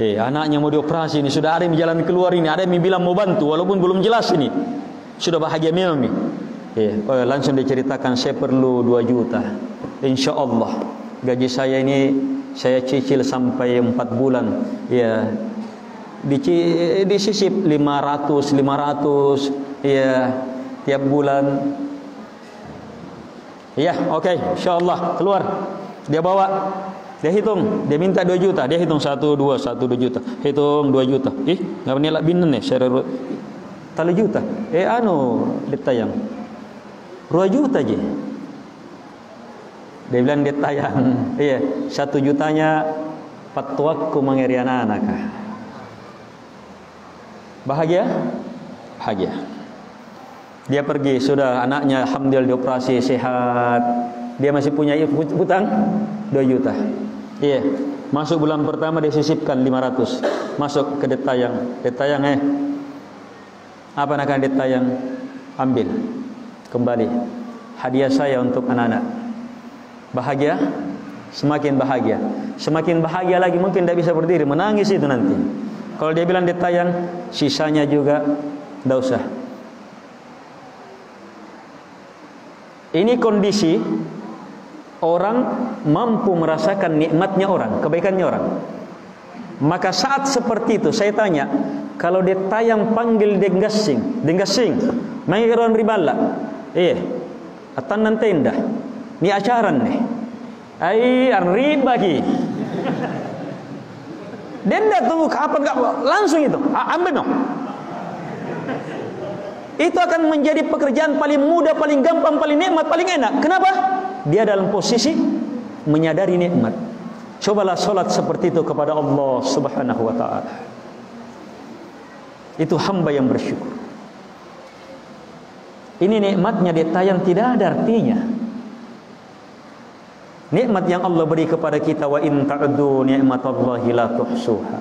Anaknya mau dioperasi ini, sudah ada yang jalan keluar ini, ada yang bilang mau bantu, walaupun belum jelas ini, sudah bahagia memang nih. Langsung diceritakan, saya perlu 2 juta. Insya Allah gaji saya ini saya cicil sampai 4 bulan. Disisip 500 tiap bulan. Oke, insyaallah keluar. Dia bawa, dia hitung, dia minta 2 juta, dia hitung 1 2 juta, hitung 2 juta. Enggak menilai binen nih, saya 3 juta. Ditayang. 2 juta je. Dia bilang dia tayang, iya, 1 jutanya fatwaku mengeri anak-anak. Bahagia? Bahagia. Dia pergi, sudah anaknya alhamdulillah dioperasi sehat. Dia masih punya hutang 2 juta. Iya, masuk bulan pertama dia sisipkan 500. Masuk ke detayang. Detayang apa nak akan detayang? Ambil kembali. Hadiah saya untuk anak-anak. Bahagia? Semakin bahagia. Semakin bahagia lagi mungkin tidak bisa berdiri, menangis itu nanti. Kalau dia bilang detayang, sisanya juga tidak usah. Ini kondisi orang mampu merasakan nikmatnya orang, kebaikannya orang. Maka saat seperti itu saya tanya, kalau dia tayang panggil dengasing, mengiron ribala, atan nanti indah, ni acaran nih, riba ki. Dia tidak tunggu kapan, langsung itu, ambil no. Itu akan menjadi pekerjaan paling mudah, paling gampang, paling nikmat, paling enak. Kenapa? Dia dalam posisi menyadari nikmat. Cobalah solat seperti itu kepada Allah Subhanahu wa ta'ala. Itu hamba yang bersyukur. Ini nikmatnya ditayang tidak ada artinya. Nikmat yang Allah beri kepada kita, wa in ta'uddu ni'matallahi la tuhsuha.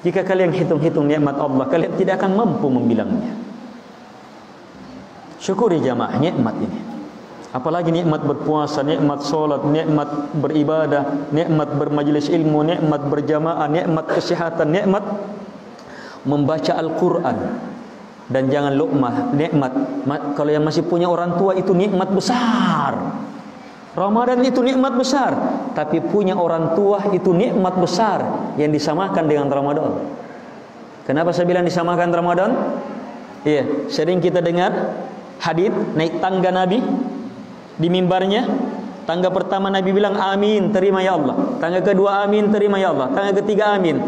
Jika kalian hitung-hitung nikmat Allah, kalian tidak akan mampu membilangnya. Syukuri jamaah nikmat ini. Apalagi nikmat berpuasa, nikmat solat, nikmat beribadah, nikmat bermajlis ilmu, nikmat berjamaah, nikmat kesehatan, nikmat membaca Al-Quran. Dan jangan lupa nikmat, kalau yang masih punya orang tua itu nikmat besar. Ramadan itu nikmat besar, tapi punya orang tua itu nikmat besar yang disamakan dengan Ramadan. Kenapa saya bilang disamakan Ramadan? Iya, sering kita dengar hadis naik tangga Nabi di mimbarnya. Tangga pertama Nabi bilang amin, terima ya Allah. Tangga kedua amin, terima ya Allah. Tangga ketiga amin.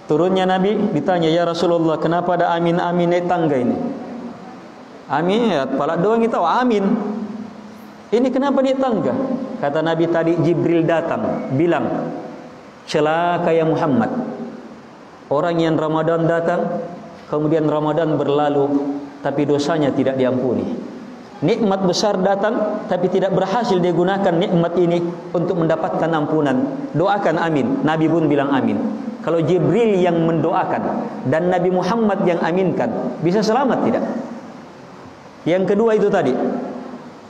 Turunnya Nabi ditanya, ya Rasulullah, kenapa ada amin-amin naik tangga ini? Amin, ya, kepala doang kita tahu amin. Ini kenapa naik tangga? Kata Nabi tadi Jibril datang bilang, celaka ya Muhammad. Orang yang Ramadan datang, kemudian Ramadan berlalu, tapi dosanya tidak diampuni. Nikmat besar datang, tapi tidak berhasil dia gunakan nikmat ini untuk mendapatkan ampunan. Doakan amin. Nabi pun bilang amin. Kalau Jibril yang mendoakan dan Nabi Muhammad yang aminkan, bisa selamat tidak? Yang kedua itu tadi,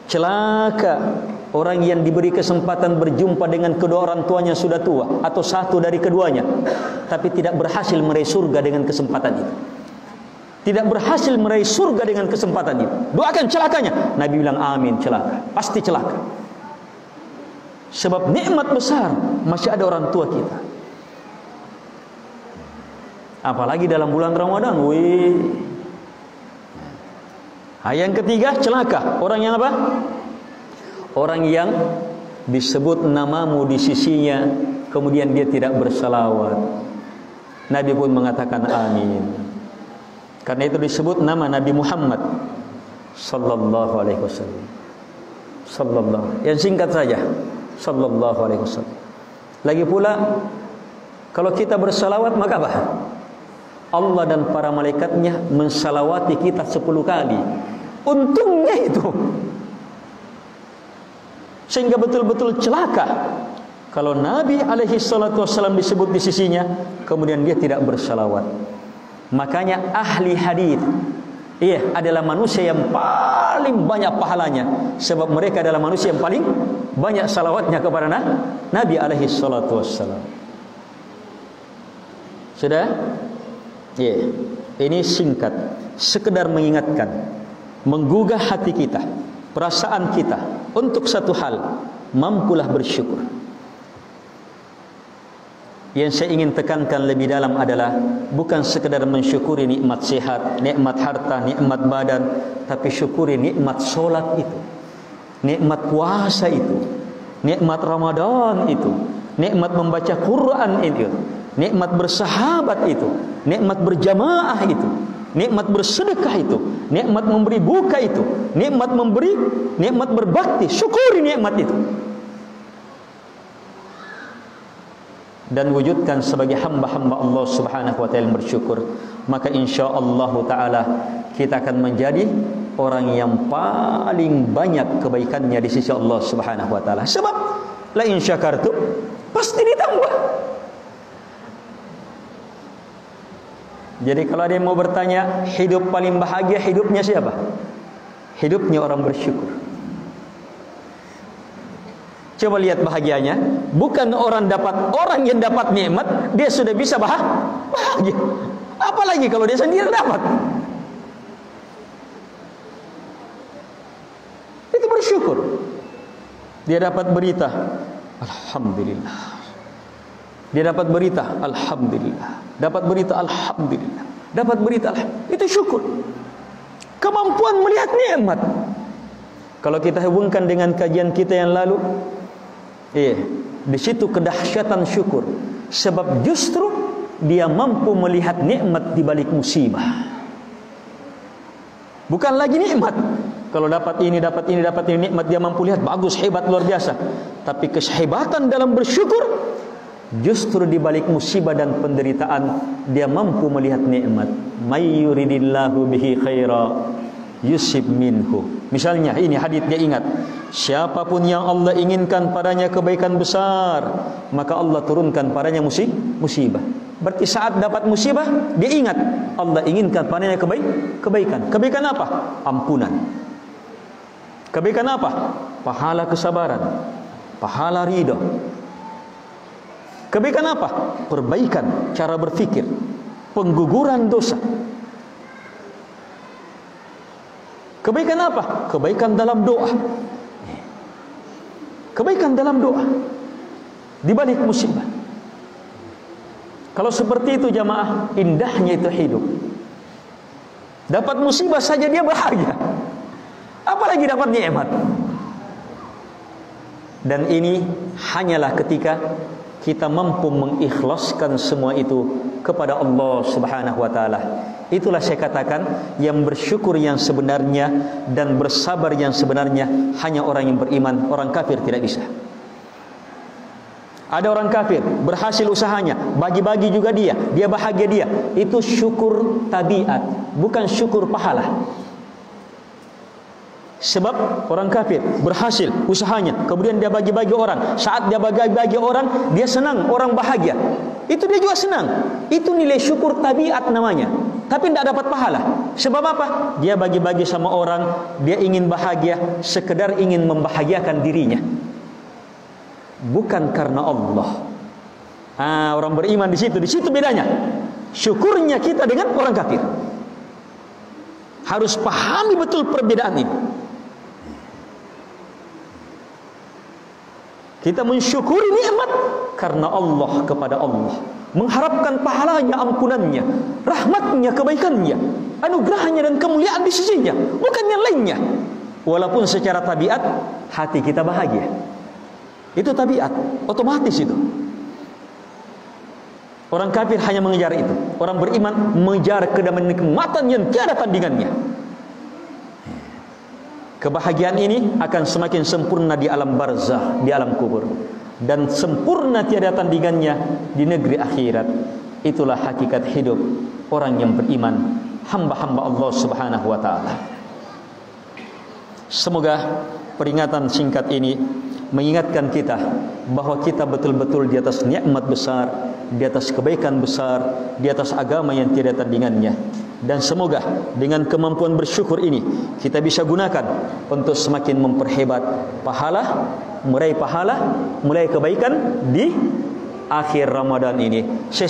celaka orang yang diberi kesempatan berjumpa dengan kedua orang tuanya sudah tua, atau satu dari keduanya, tapi tidak berhasil meraih surga dengan kesempatan itu. Tidak berhasil meraih surga dengan kesempatan itu. Doakan celakanya. Nabi bilang amin, celaka. Pasti celaka. Sebab nikmat besar masih ada orang tua kita. Apalagi dalam bulan Ramadan. Yang ketiga, celaka. Orang yang apa? Orang yang disebut namamu di sisinya, kemudian dia tidak bersalawat. Nabi pun mengatakan amin. Karena itu disebut nama Nabi Muhammad sallallahu alaihi wasallam. Sallallahu. Yang singkat saja, sallallahu alaihi wasallam. Lagi pula, kalau kita bersalawat maka apa? Allah dan para malaikatnya mensalawati kita 10 kali. Untungnya itu. Sehingga betul-betul celaka kalau Nabi alaihi salatu wasallam disebut di sisinya, kemudian dia tidak bersalawat. Makanya ahli hadis adalah manusia yang paling banyak pahalanya, sebab mereka adalah manusia yang paling banyak salawatnya kepada Nabi alaihi salatu wassalam. Sudah? Ini singkat, sekedar mengingatkan, menggugah hati kita, perasaan kita untuk satu hal, mampulah bersyukur. Yang saya ingin tekankan lebih dalam adalah bukan sekedar mensyukuri nikmat sehat, nikmat harta, nikmat badan, tapi syukuri nikmat solat itu, nikmat puasa itu, nikmat Ramadan itu, nikmat membaca Quran itu, nikmat bersahabat itu, nikmat berjamaah itu. nikmat bersedekah itu, nikmat memberi buka itu, nikmat memberi, nikmat berbakti. Syukuri nikmat itu dan wujudkan sebagai hamba-hamba Allah Subhanahu wa taala yang bersyukur. Maka insyaallah taala kita akan menjadi orang yang paling banyak kebaikannya di sisi Allah Subhanahu wa taala. Sebab la in syakartum pasti ditambah. Jadi kalau ada yang mau bertanya, hidup paling bahagia hidupnya siapa? Hidupnya orang bersyukur. Coba lihat bahagianya. Bukan orang yang dapat nikmat dia sudah bisa bahagia. Apalagi kalau dia sendiri dapat. Itu bersyukur. Dia dapat berita, alhamdulillah. Dia dapat berita, alhamdulillah. Dapat berita, alhamdulillah. Dapat berita, alhamdulillah. Itu syukur. Kemampuan melihat nikmat. Kalau kita hubungkan dengan kajian kita yang lalu, di situ kedahsyatan syukur. Sebab justru dia mampu melihat nikmat di balik musibah. Bukan lagi nikmat. Kalau dapat ini, nikmat dia mampu lihat, bagus, hebat, luar biasa. Tapi kehebatan dalam bersyukur, justru di balik musibah dan penderitaan dia mampu melihat nikmat. May yuridillahu bihi khaira yusib minhu. Misalnya ini hadis dia ingat, siapapun yang Allah inginkan padanya kebaikan besar, maka Allah turunkan padanya musibah. Berarti saat dapat musibah dia ingat Allah inginkan padanya kebaikan. Kebaikan apa? Ampunan. Kebaikan apa? Pahala kesabaran, pahala ridha. Kebaikan apa? Perbaikan cara berfikir, pengguguran dosa. Kebaikan apa? Kebaikan dalam doa. Kebaikan dalam doa di balik musibah. Kalau seperti itu jamaah, indahnya itu hidup. Dapat musibah saja dia bahagia, apalagi dapat nikmat. Dan ini hanyalah ketika kita mampu mengikhlaskan semua itu kepada Allah Subhanahu wa taala. Itulah saya katakan, yang bersyukur yang sebenarnya dan bersabar yang sebenarnya hanya orang yang beriman. Orang kafir tidak bisa. Ada orang kafir berhasil usahanya, bagi-bagi juga dia bahagia dia. Itu syukur tabiat, bukan syukur pahala. Sebab orang kafir berhasil usahanya, kemudian dia bagi-bagi orang. Saat dia bagi-bagi orang, dia senang, orang bahagia. Itu dia juga senang. Itu nilai syukur tabiat namanya. Tapi tidak dapat pahala. Sebab apa? Dia bagi-bagi sama orang, dia ingin bahagia, sekedar ingin membahagiakan dirinya. Bukan karena Allah. Orang beriman di situ bedanya. Syukurnya kita dengan orang kafir. Harus pahami betul perbedaan ini. Kita mensyukuri nikmat karena Allah, kepada Allah, mengharapkan pahalanya, ampunannya, rahmatnya, kebaikannya, anugerahnya dan kemuliaan di sisinya, bukan yang lainnya. Walaupun secara tabiat hati kita bahagia. Itu tabiat, otomatis itu. Orang kafir hanya mengejar itu. Orang beriman mengejar kenikmatan yang tiada tandingannya. Kebahagiaan ini akan semakin sempurna di alam barzah, di alam kubur, dan sempurna tiada tandingannya di negeri akhirat. Itulah hakikat hidup orang yang beriman, hamba-hamba Allah Subhanahu wa taala. Semoga peringatan singkat ini mengingatkan kita bahwa kita betul-betul di atas nikmat besar, di atas kebaikan besar, di atas agama yang tiada tandingannya. Dan semoga dengan kemampuan bersyukur ini kita bisa gunakan untuk semakin memperhebat pahala, meraih kebaikan di akhir Ramadan ini. Saya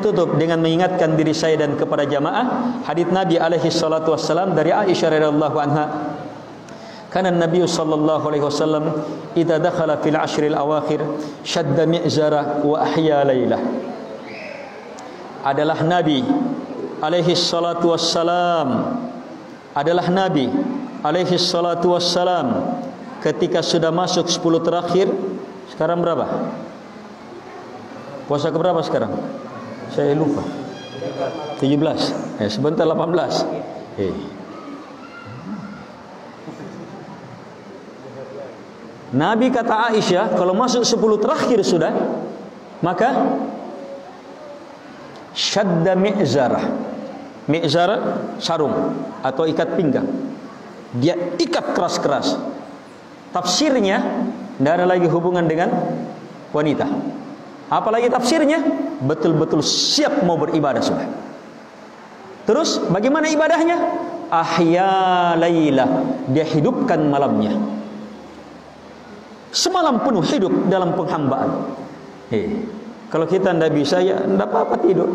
tutup dengan mengingatkan diri saya dan kepada jamaah hadits Nabi alaihi salatu wassalam dari Aisyah radhiyallahu anha. Kana Nabi sallallahu alaihi wasallam idza dakhala fil ashril awakhir shadda mi'zara wa ahya lailah. Adalah Nabi alaihi salatu wassalam, ketika sudah masuk 10 terakhir. Sekarang berapa? Puasa keberapa sekarang? Saya lupa. 17. Sebentar 18. Nabi kata Aisyah, kalau masuk 10 terakhir sudah, maka syadda mi'zarah. Mi'zarah sarung atau ikat pinggang. Dia ikat keras-keras. Tafsirnya tidak ada lagi hubungan dengan wanita. Apalagi tafsirnya betul-betul siap mau beribadah sudah. Terus bagaimana ibadahnya? Ahya lailah, dia hidupkan malamnya. Semalam penuh hidup dalam penghambaan. Kalau kita tidak bisa, ya tidak apa-apa tidur.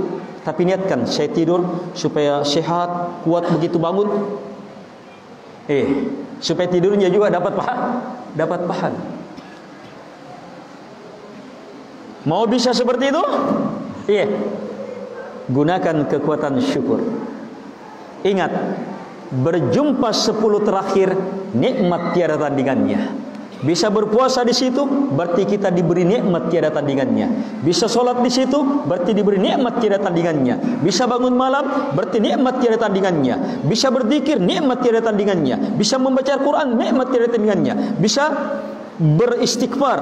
Tapi niatkan, saya tidur supaya sehat, kuat begitu bangun. Supaya tidurnya juga dapat pahala. Mau bisa seperti itu? Gunakan kekuatan syukur. Ingat, berjumpa 10 terakhir, nikmat tiada tandingannya. Bisa berpuasa di situ, berarti kita diberi nikmat tiada tandingannya. Bisa solat di situ, berarti diberi nikmat tiada tandingannya. Bisa bangun malam, berarti nikmat tiada tandingannya. Bisa berzikir, nikmat tiada tandingannya. Bisa membaca Al-Quran, nikmat tiada tandingannya. Bisa beristighfar,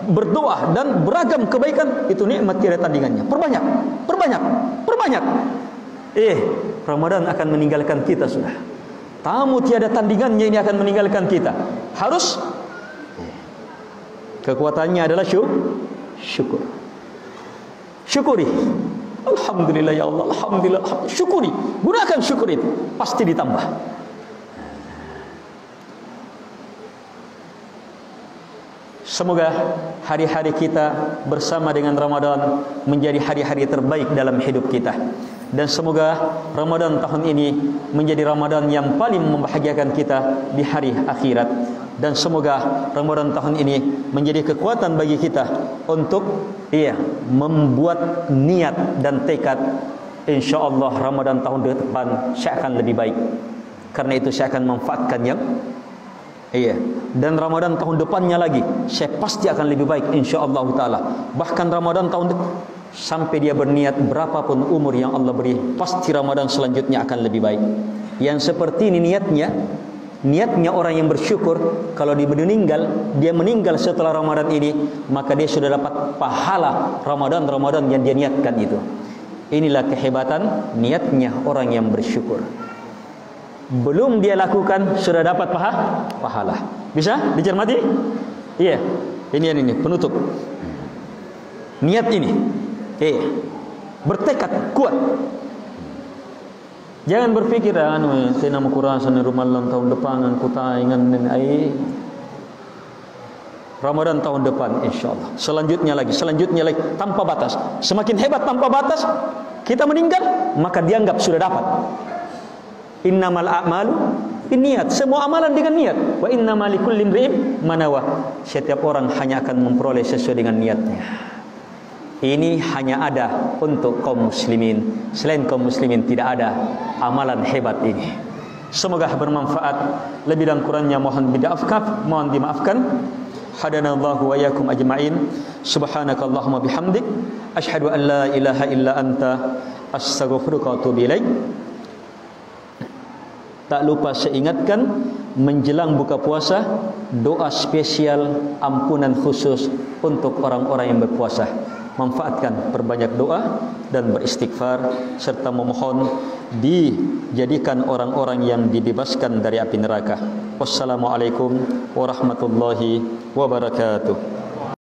berdoa dan beragam kebaikan, itu nikmat tiada tandingannya. Perbanyak. Ramadan akan meninggalkan kita sudah. Tamu tiada tandingannya ini akan meninggalkan kita. Harus kekuatannya adalah syukur. Syukuri. Alhamdulillah ya Allah, alhamdulillah. Syukuri. Gunakan syukur itu, pasti ditambah. Semoga hari-hari kita bersama dengan Ramadan menjadi hari-hari terbaik dalam hidup kita. Dan semoga Ramadan tahun ini menjadi Ramadan yang paling membahagiakan kita di hari akhirat. Dan semoga Ramadan tahun ini menjadi kekuatan bagi kita untuk membuat niat dan tekad, insyaallah Ramadan tahun depan saya akan lebih baik. Karena itu saya akan memanfaatkan yang dan Ramadan tahun depannya lagi saya pasti akan lebih baik insyaallah taala. Bahkan Ramadan tahun sampai dia berniat berapapun umur yang Allah beri, pasti Ramadan selanjutnya akan lebih baik. Yang seperti ini niatnya orang yang bersyukur, kalau dia meninggal setelah Ramadan ini, maka dia sudah dapat pahala Ramadan yang dia niatkan itu. Inilah kehebatan niatnya orang yang bersyukur. Belum dia lakukan sudah dapat pahala. Bisa dicermati? Ini penutup. Niat ini. Bertekad kuat. Jangan berpikir saya nak kurasan rumah malam tahun depan aku taingan Ramadan tahun depan insyaallah. Selanjutnya lagi tanpa batas. Semakin hebat tanpa batas, kita meninggal maka dianggap sudah dapat. Innamal a'malu binniyat. Semua amalan dengan niat. Wa innamal likulli imri'in ma nawa. Setiap orang hanya akan memperoleh sesuai dengan niatnya. Ini hanya ada untuk kaum muslimin. Selain kaum muslimin tidak ada amalan hebat ini. Semoga bermanfaat. Lebih dan kurangnya mohon dimaafkan. Hadanallahu wa iyyakum ajma'in. Subhanakallahumma bihamdik asyhadu an la ilaha illa anta astaghfiruka wa atubu ilaik. Tak lupa saya ingatkan, menjelang buka puasa, doa spesial ampunan khusus untuk orang-orang yang berpuasa. Manfaatkan, perbanyak doa dan beristighfar, serta memohon dijadikan orang-orang yang dibebaskan dari api neraka. Wassalamualaikum warahmatullahi wabarakatuh.